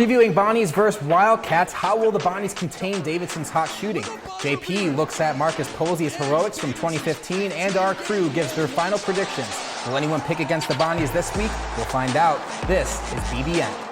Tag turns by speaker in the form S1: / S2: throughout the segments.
S1: Previewing Bonnies versus Wildcats, how will the Bonnies contain Davidson's hot shooting? JP looks at Marcus Posey's heroics from 2015, and our crew gives their final predictions. Will anyone pick against the Bonnies this week? We'll find out. This is BBN.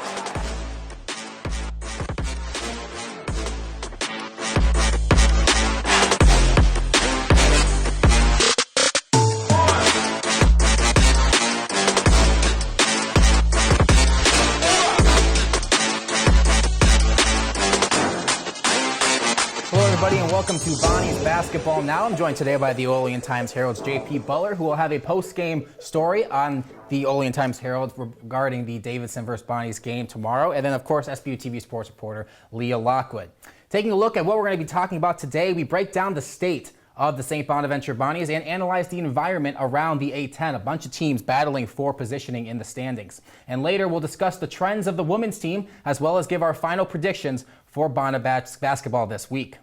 S1: And welcome to Bonnies Basketball Now. I'm joined today by the Olean Times-Herald's JP Butler, who will have a post-game story on the Olean Times-Herald regarding the Davidson vs. Bonnies game tomorrow. And then, of course, SBU-TV sports reporter Leah Lockwood. Taking a look at what we're going to be talking about today, we break down the state of the St. Bonaventure Bonnies and analyze the environment around the A10, a bunch of teams battling for positioning in the standings. And later, we'll discuss the trends of the women's team, as well as give our final predictions for Bonnies basketball this week.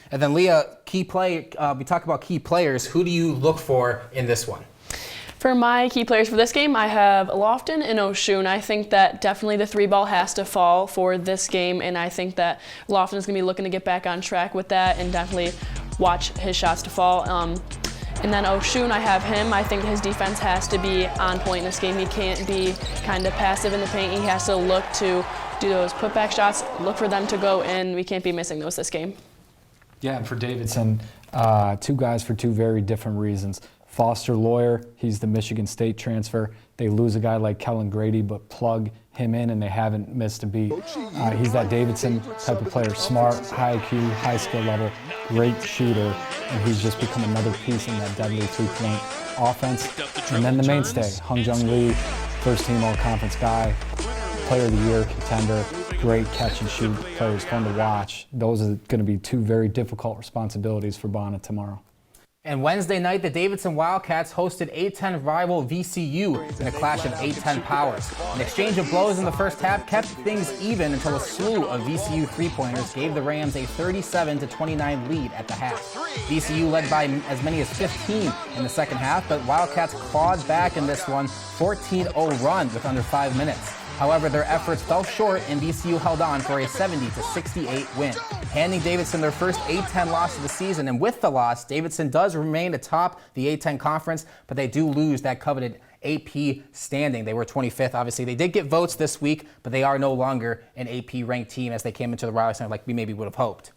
S1: And then, Leah, we talk about key players. Who do you look for in this one?
S2: For my key players for this game, I have Lofton and Oshun. I think that definitely the three ball has to fall for this game, and I think that Lofton is going to be looking to get back on track with that and definitely watch his shots to fall. And then Oshun, I have him. I think his defense has to be on point in this game. He can't be kind of passive in the paint. He has to look to do those putback shots, look for them to go in. We can't be missing those this game.
S3: Yeah, and for Davidson, two guys for two very different reasons. Foster Lawyer, he's the Michigan State transfer. They lose a guy like Kellen Grady, but plug him in and they haven't missed a beat. He's that Davidson type of player, smart, high IQ, high skill level, great shooter, and he's just become another piece in that deadly three-point offense. And then the mainstay, Hung Jung Lee, first-team all-conference guy, player of the year, contender, great catch and shoot players, fun to watch. Those are going to be two very difficult responsibilities for Bonnet tomorrow.
S1: And Wednesday night, the Davidson Wildcats hosted A10 rival VCU in a clash of A10 powers. An exchange of blows in the first half kept things even until a slew of VCU three-pointers gave the Rams a 37-29 lead at the half. VCU led by as many as 15 in the second half, but Wildcats clawed back in this one, 14-0 run with under 5 minutes. However, their efforts fell short and VCU held on for a 70-68 win, handing Davidson their first A10 loss of the season. And with the loss, Davidson does remain atop the A10 conference, but they do lose that coveted AP standing. They were 25th, obviously. They did get votes this week, but they are no longer an AP-ranked team as they came into the Riley Center like we maybe would have hoped.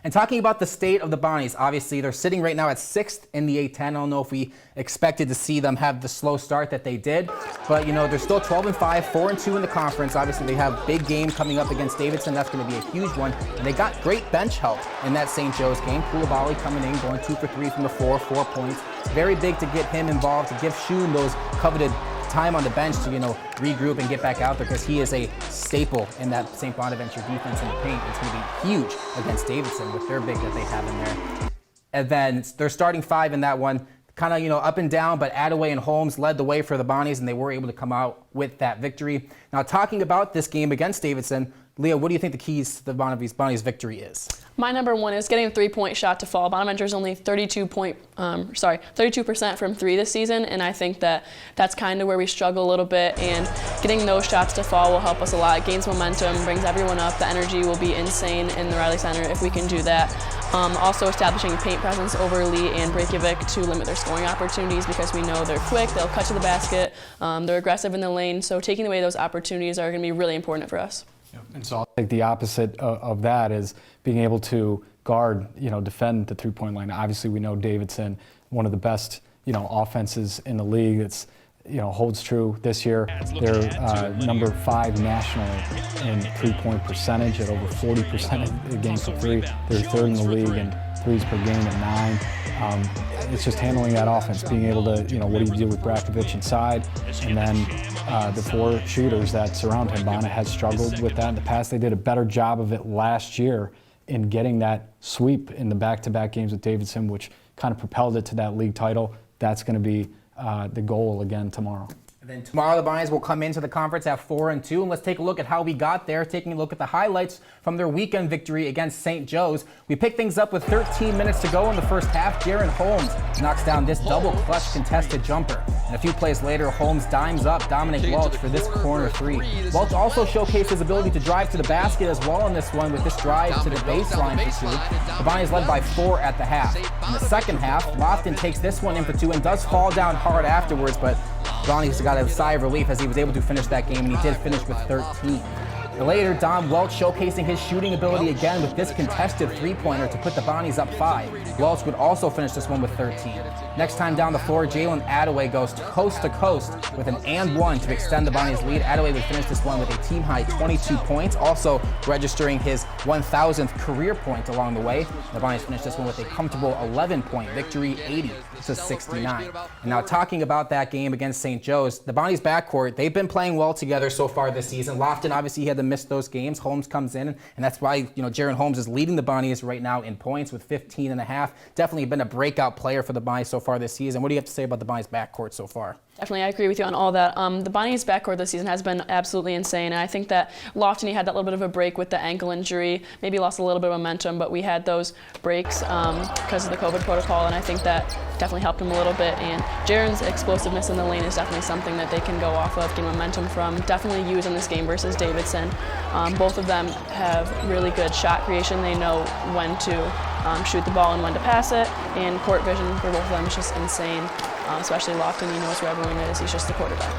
S1: And talking about the state of the Bonnies, obviously they're sitting right now at 6th in the A10. I don't know if we expected to see them have the slow start that they did, but you know, they're still 12-5, 4-2 in the conference. Obviously they have a big game coming up against Davidson. That's going to be a huge one. And they got great bench help in that St. Joe's game. Koulibaly coming in, going 2 for 3 from the floor, 4 points. Very big to get him involved, to give Shun those coveted time on the bench to, regroup and get back out there, because he is a staple in that St. Bonaventure defense in the paint. It's going to be huge against Davidson with their big that they have in there. And then their starting five in that one, kind of, up and down, but Attaway and Holmes led the way for the Bonnies, and they were able to come out with that victory. Now, talking about this game against Davidson, Leah, what do you think the keys to the Bonnies' victory is?
S2: My number one is getting a three-point shot to fall. Bonaventure is only 32% from three this season, and I think that that's kind of where we struggle a little bit, and getting those shots to fall will help us a lot. It gains momentum, brings everyone up. The energy will be insane in the Riley Center if we can do that. Also establishing paint presence over Lee and Breakovic to limit their scoring opportunities, because we know they're quick, they'll cut to the basket, they're aggressive in the lane, so taking away those opportunities are going to be really important for us.
S3: And so I think the opposite of that is being able to guard, defend the three-point line. Obviously, we know Davidson, one of the best, offenses in the league. It's, holds true this year. They're number 5 nationally in three-point percentage at over 40% of the game for three. They're 3rd in the league in threes per game at 9. It's just handling that offense, being able to, what do you do with Breakovic inside, and then the 4 shooters that surround him. Bonnet has struggled with that in the past. They did a better job of it last year in getting that sweep in the back-to-back games with Davidson, which kind of propelled it to that league title. That's going to be the goal again tomorrow.
S1: And then tomorrow the Bonnies will come into the conference at 4-2, and let's take a look at how we got there, taking a look at the highlights from their weekend victory against St. Joe's. We pick things up with 13 minutes to go in the first half. Jaron Holmes knocks down this double clutch contested jumper. And a few plays later, Holmes dimes up Dominic Welch for this corner three. Welch also showcased his ability to drive to the basket as well in this one with this drive to the baseline for two. The Bonnies led by 4 at the half. In the second half, Lofton takes this one in for 2 and does fall down hard afterwards, but Bonnies got a sigh of relief as he was able to finish that game, and he did finish with 13. Later, Dom Welch showcasing his shooting ability again with this contested three-pointer to put the Bonnies up 5. Welch would also finish this one with 13. Next time down the floor, Jalen Attaway goes coast to coast with an and one to extend the Bonnies' lead. Attaway would finish this one with a team-high 22 points, also registering his 1,000th career point along the way. The Bonnies finished this one with a comfortable 11-point victory, 80-69. And now talking about that game against St. Joe's, the Bonnies' backcourt, they've been playing well together so far this season. Lofton, obviously, he had to miss those games. Holmes comes in, and that's why, Jaron Holmes is leading the Bonnies right now in points with 15.5. Definitely been a breakout player for the Bonnies so far this season. What do you have to say about the Bonnies' backcourt so far?
S2: Definitely, I agree with you on all that. The Bonnies' backcourt this season has been absolutely insane, and I think that Lofton, he had that little bit of a break with the ankle injury, maybe lost a little bit of momentum, but we had those breaks because of the COVID protocol, and I think that definitely helped him a little bit. And Jaron's explosiveness in the lane is definitely something that they can go off of, get momentum from, definitely use in this game versus Davidson. Both of them have really good shot creation. They know when to shoot the ball and when to pass it, and court vision for both of them is just insane. Especially Lofton, he knows where everyone is. He's just the quarterback.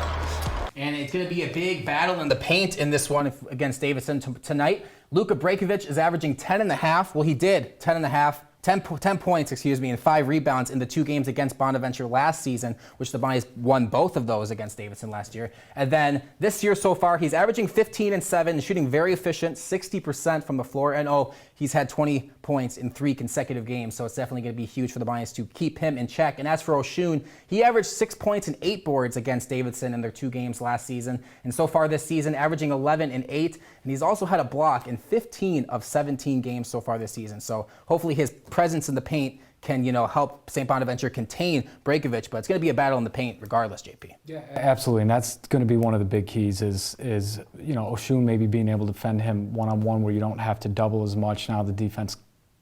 S1: And it's going to be a big battle in the paint in this one against Davidson tonight. Luka Brajkovic is averaging 10.5. Well, he did 10 points, in 5 rebounds in the 2 games against Bonaventure last season, which the Bonnies won both of those against Davidson last year. And then this year so far, he's averaging 15 and 7, shooting very efficient, 60% from the floor. And he's had 20 points in 3 consecutive games, so it's definitely going to be huge for the Bonnies to keep him in check. And as for Oshun, he averaged 6 points and 8 boards against Davidson in their 2 games last season. And so far this season, averaging 11 and 8. And he's also had a block in 15 of 17 games so far this season. So hopefully his presence in the paint can, help St. Bonaventure contain Brajkovic, but it's going to be a battle in the paint regardless, JP.
S3: Yeah, absolutely, and that's going to be one of the big keys is Oshun maybe being able to defend him one-on-one where you don't have to double as much. Now the defense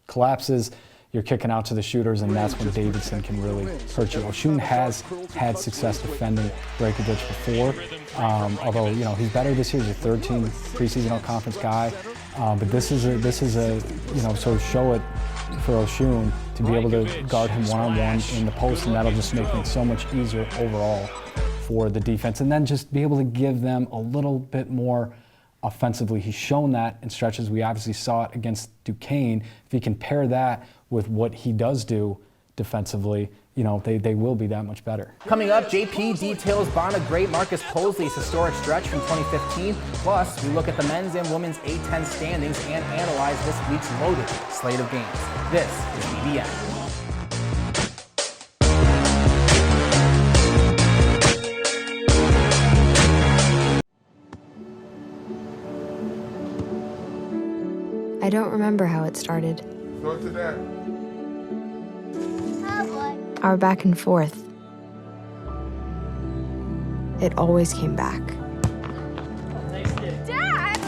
S3: collapses, you're kicking out to the shooters, and that's when Davidson can really hurt you. Oshun has had success defending Brajkovic before, although he's better this year. He's a third-team preseason all-conference guy, but this is a sort of show it for Oshun to be able to guard him one-on-one in the post, and that'll just make things so much easier overall for the defense. And then just be able to give them a little bit more offensively. He's shown that in stretches. We obviously saw it against Duquesne. If he can pair that with what he does do defensively, they will be that much better.
S1: Coming up, JP details Bona great Marcus Posley's historic stretch from 2015. Plus, we look at the men's and women's A-10 standings and analyze this week's loaded slate of games. This is BBN.
S4: I don't remember how it started.
S5: Go to that.
S4: Our back and forth. It always came back. Dad!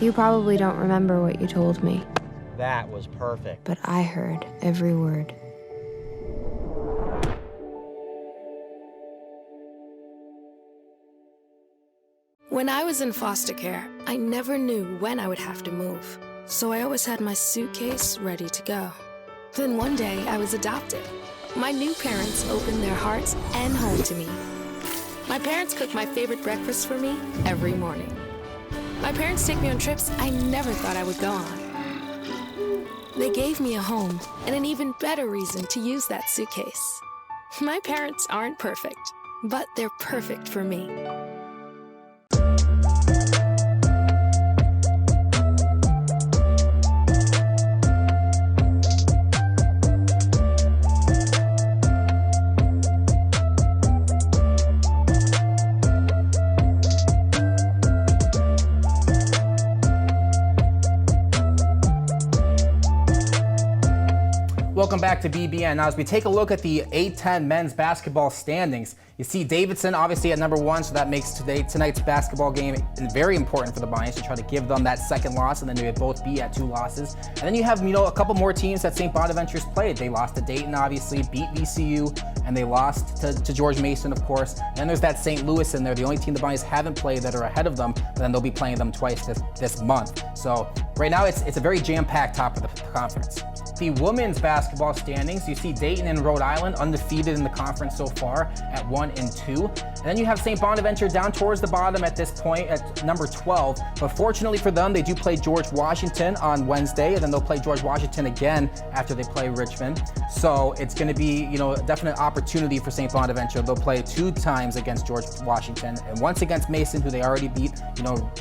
S4: You probably don't remember what you told me.
S6: That was perfect.
S4: But I heard every word.
S7: When I was in foster care, I never knew when I would have to move. So I always had my suitcase ready to go. Then one day, I was adopted. My new parents opened their hearts and home to me. My parents cook my favorite breakfast for me every morning. My parents take me on trips I never thought I would go on. They gave me a home and an even better reason to use that suitcase. My parents aren't perfect, but they're perfect for me.
S1: Welcome back to BBN. Now, as we take a look at the A-10 men's basketball standings, You see Davidson obviously at number 1, so that makes tonight's basketball game very important for the Bonnies to try to give them that second loss, and then they would both be at 2 losses. And then you have, a couple more teams that St. Bonaventure's played. They lost to Dayton, obviously, beat VCU, and they lost to George Mason, of course. And then there's that St. Louis in there, the only team the Bonnies haven't played that are ahead of them, but then they'll be playing them twice this month. So right now it's a very jam-packed top of the conference. The women's basketball standings, you see Dayton and Rhode Island undefeated in the conference so far at 1 and 2. And then you have St. Bonaventure down towards the bottom at this point at number 12. But fortunately for them, they do play George Washington on Wednesday, and then they'll play George Washington again after they play Richmond. So it's going to be, a definite opportunity for St. Bonaventure. They'll play 2 times against George Washington and once against Mason, who they already beat,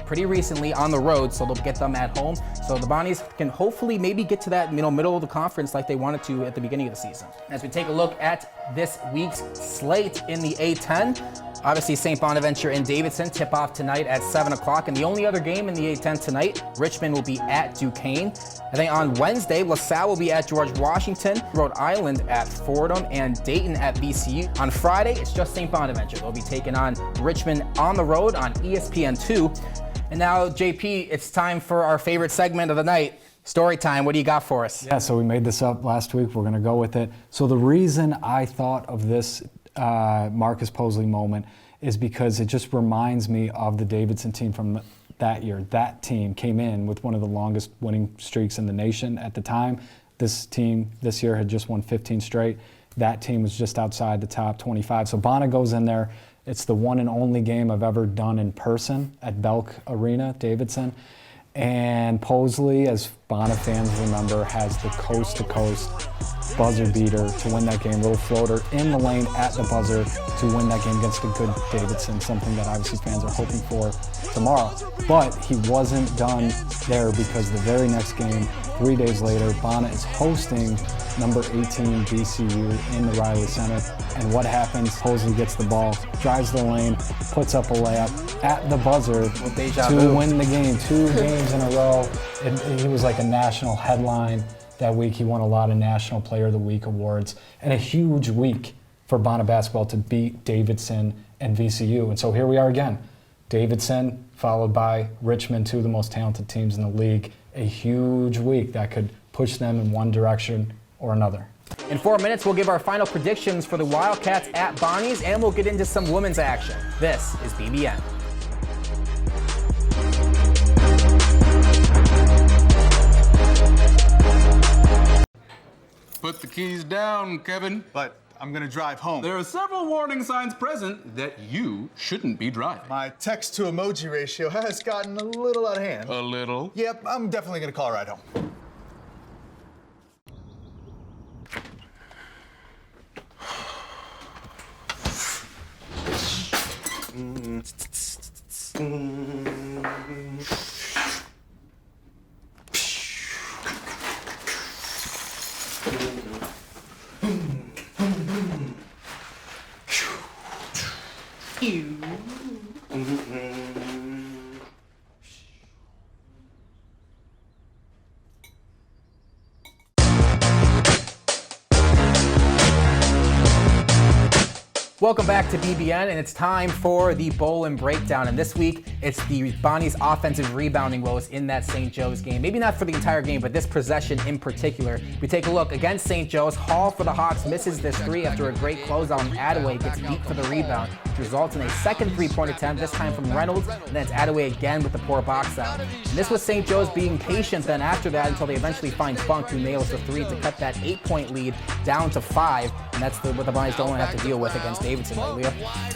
S1: pretty recently on the road. So they'll get them at home. So the Bonnies can hopefully maybe get to that, middle of the conference like they wanted to at the beginning of the season. As we take a look at this week's slate in the A10, obviously St. Bonaventure and Davidson tip off tonight at 7 o'clock. And the only other game in the A10 tonight, Richmond will be at Duquesne. I think on Wednesday, LaSalle will be at George Washington, Rhode Island at Fordham, and Dayton at VCU. On Friday, it's just St. Bonaventure. They'll be taking on Richmond on the road on ESPN2. And now, JP, it's time for our favorite segment of the night, Story Time. What do you got for us?
S3: Yeah, so we made this up last week. We're going to go with it. So the reason I thought of this Marcus Posley moment is because it just reminds me of the Davidson team from that year. That team came in with one of the longest winning streaks in the nation at the time. This team this year had just won 15 straight. That team was just outside the top 25. So Bonner goes in there. It's the one and only game I've ever done in person at Belk Arena, Davidson. And Posley, as Bonner fans remember, has the coast-to-coast buzzer beater to win that game. Little floater in the lane at the buzzer to win that game against a good Davidson, something that obviously fans are hoping for tomorrow. But he wasn't done there, because the very next game, 3 days later, Bonner is hosting number 18 VCU in the Riley Center. And what happens? Posley gets the ball, drives the lane, puts up a layup at the buzzer to win the game. 2 games in a row. He was like a national headline that week. He won a lot of National Player of the Week awards. And a huge week for Bonner basketball to beat Davidson and VCU. And so here we are again. Davidson followed by Richmond, 2 of the most talented teams in the league. A huge week that could push them in one direction or another.
S1: In 4 minutes, we'll give our final predictions for the Wildcats at Bonnies, and we'll get into some women's action. This is BBN.
S5: Put the keys down, Kevin.
S8: But I'm gonna drive home.
S5: There are several warning signs present that you shouldn't be driving.
S8: My text to emoji ratio has gotten a little out of hand.
S5: A little?
S8: Yep, I'm definitely gonna call a ride home.
S1: Welcome back to BBN, and it's time for the Bowl and Breakdown. And this week, it's the Bonnies' offensive rebounding woes in that St. Joe's game. Maybe not for the entire game, but this possession in particular. We take a look against St. Joe's. Hall for the Hawks misses this 3 after a great closeout, and Attaway gets beat for the rebound, which results in a second 3-point attempt, this time from Reynolds, and then it's Attaway again with the poor box out. And this was St. Joe's being patient then after that until they eventually find Funk, who nails the 3 to cut that 8-point lead down to 5, and that's what the Bonnies don't want to have to deal with against Davidson, right, Leah?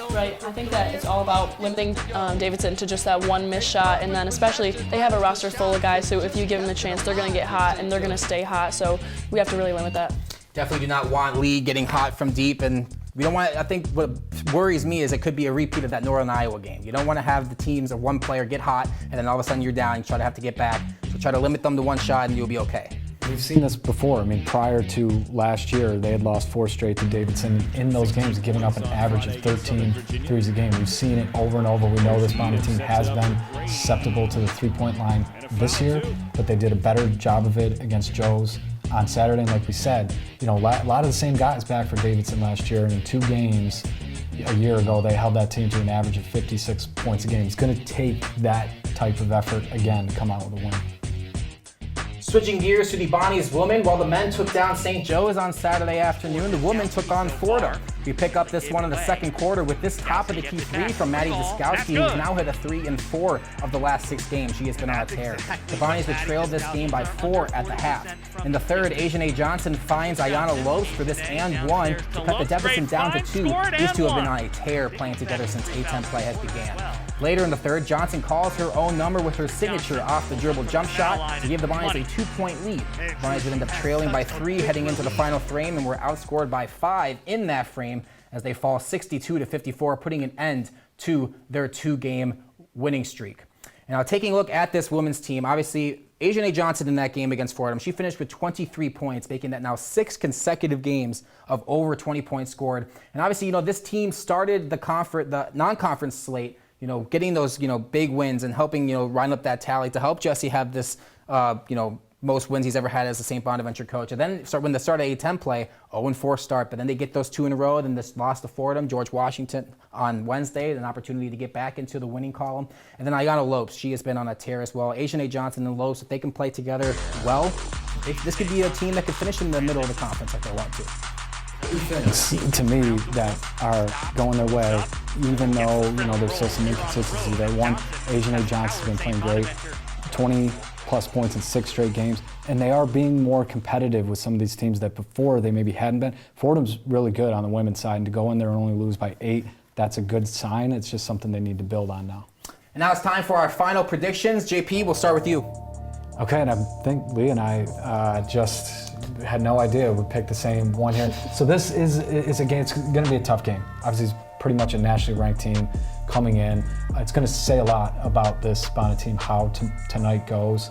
S2: Right, I think that it's all about limiting Davidson to just that one missed shot, and then especially they have a roster full of guys, so if you give them the chance, they're going to get hot and they're going to stay hot, so we have to really limit that.
S1: Definitely do not want Lee getting hot from deep, and we don't want, I think what worries me is it could be a repeat of that Northern Iowa game. You don't want to have the teams of one player get hot and then all of a sudden you're down and try to have to get back. So try to limit them to one shot and you'll be okay.
S3: We've seen this before. I mean, prior to last year, they had lost 4 straight to Davidson in those games, giving up an average of 13 threes a game. We've seen it over and over. We know this Bonner team has been susceptible to the 3-point line this year, but they did a better job of it against Joe's on Saturday. And like we said, a lot of the same guys back for Davidson last year, and in 2 games, a year ago, they held that team to an average of 56 points a game. It's going to take that type of effort again to come out with a win.
S1: Switching gears to the Bonnie's women, while the men took down St. Joe's on Saturday afternoon, the women took on Fordham. We pick up this one in the second quarter with this top of the key three from Maddie Diskowski, who's now hit a 3 in 4 of the last 6 games. She has been on a tear. The Bonnies would trail this game by 4 at the half. In the third, Asian A. Johnson finds Ayanna Lopes for this and 1 to cut the deficit down to 2. These two have been on a tear playing together since A10 play has began. Later in the third, Johnson calls her own number with her signature off the dribble jump shot to give the Bonnies a 2-point lead. The Bonnies would end up trailing by 3 heading into the final frame and were outscored by 5 in that frame as they fall 62-54, putting an end to their 2-game winning streak. Now, taking a look at this women's team, obviously, Asian A. Johnson in that game against Fordham, she finished with 23 points, making that now 6 consecutive games of over 20 points scored. And obviously, this team started the non-conference slate, getting those, big wins and helping, run up that tally to help Jesse have this, most wins he's ever had as a St. Bonaventure coach. And then when they start A10 play, 0-4 start, but then they get those 2 in a row, then this loss to Fordham, George Washington on Wednesday, an opportunity to get back into the winning column. And then Ayanna Lopes, she has been on a tear as well. Asian A. Johnson and Lopes, if they can play together well, this could be a team that could finish in the middle of the conference like they want to.
S3: Things to me that are going their way, even though there's still some inconsistency. They won. Asian A. Johnson's been playing great, 20-plus points in 6 straight games, and they are being more competitive with some of these teams that before they maybe hadn't been. Fordham's really good on the women's side, and to go in there and only lose by 8, that's a good sign. It's just something they need to build on now.
S1: And now it's time for our final predictions. JP, we'll start with you.
S3: Okay, and I think Lee and I just had no idea we picked the same one here. So this is a game, it's going to be a tough game. Obviously, it's pretty much a nationally ranked team coming in. It's going to say a lot about this Bonnet team, how tonight goes.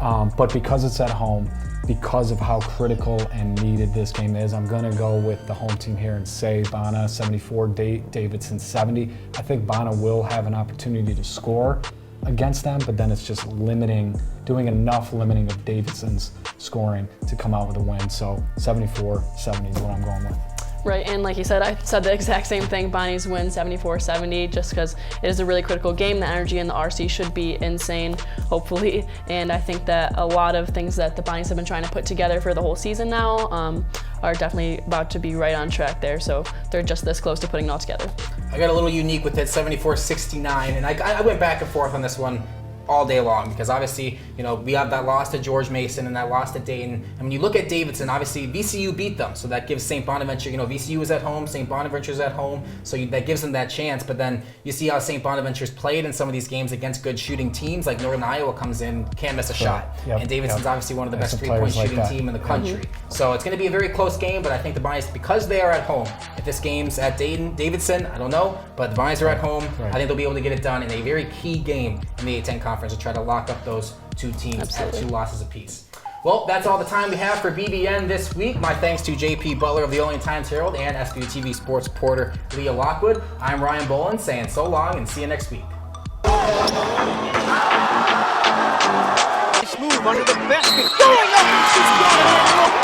S3: But because it's at home, because of how critical and needed this game is, I'm going to go with the home team here and say Bonnet 74, Davidson 70. I think Bonnet will have an opportunity to score against them, but then it's just doing enough limiting of Davidson's scoring to come out with a win. So 74-70 is what I'm going with.
S2: Right, and like you said, I said the exact same thing. Bonnies win 74-70 just because it is a really critical game. The energy in the RC should be insane, hopefully. And I think that a lot of things that the Bonnies have been trying to put together for the whole season now are definitely about to be right on track there. So they're just this close to putting it all together. I
S1: got a little unique with it, 74-69, and I went back and forth on this one all day long because obviously, we have that loss to George Mason and that loss to Dayton. And when you look at Davidson, obviously VCU beat them, so that gives St. Bonaventure, VCU is at home, St. Bonaventure's at home, so that gives them that chance. But then you see how St. Bonaventure's played in some of these games against good shooting teams, like Northern Iowa comes in, can't miss a shot. Yep. And Davidson's obviously one of the best 3-point shooting team in the country. So it's going to be a very close game, but I think the Bonnies, because they are at home, if this game's at Davidson, I don't know, but the Bonnies are at home, I think they'll be able to get it done in a very key game in the A10 conference to try to lock up those 2 teams at 2 losses apiece. Well, that's all the time we have for BBN this week. My thanks to JP Butler of the Olean Times-Herald and SBU-TV sports reporter Leah Lockwood. I'm Ryan Bolin saying so long and see you next week.
S9: Nice move under the basket. Going up. She's got it.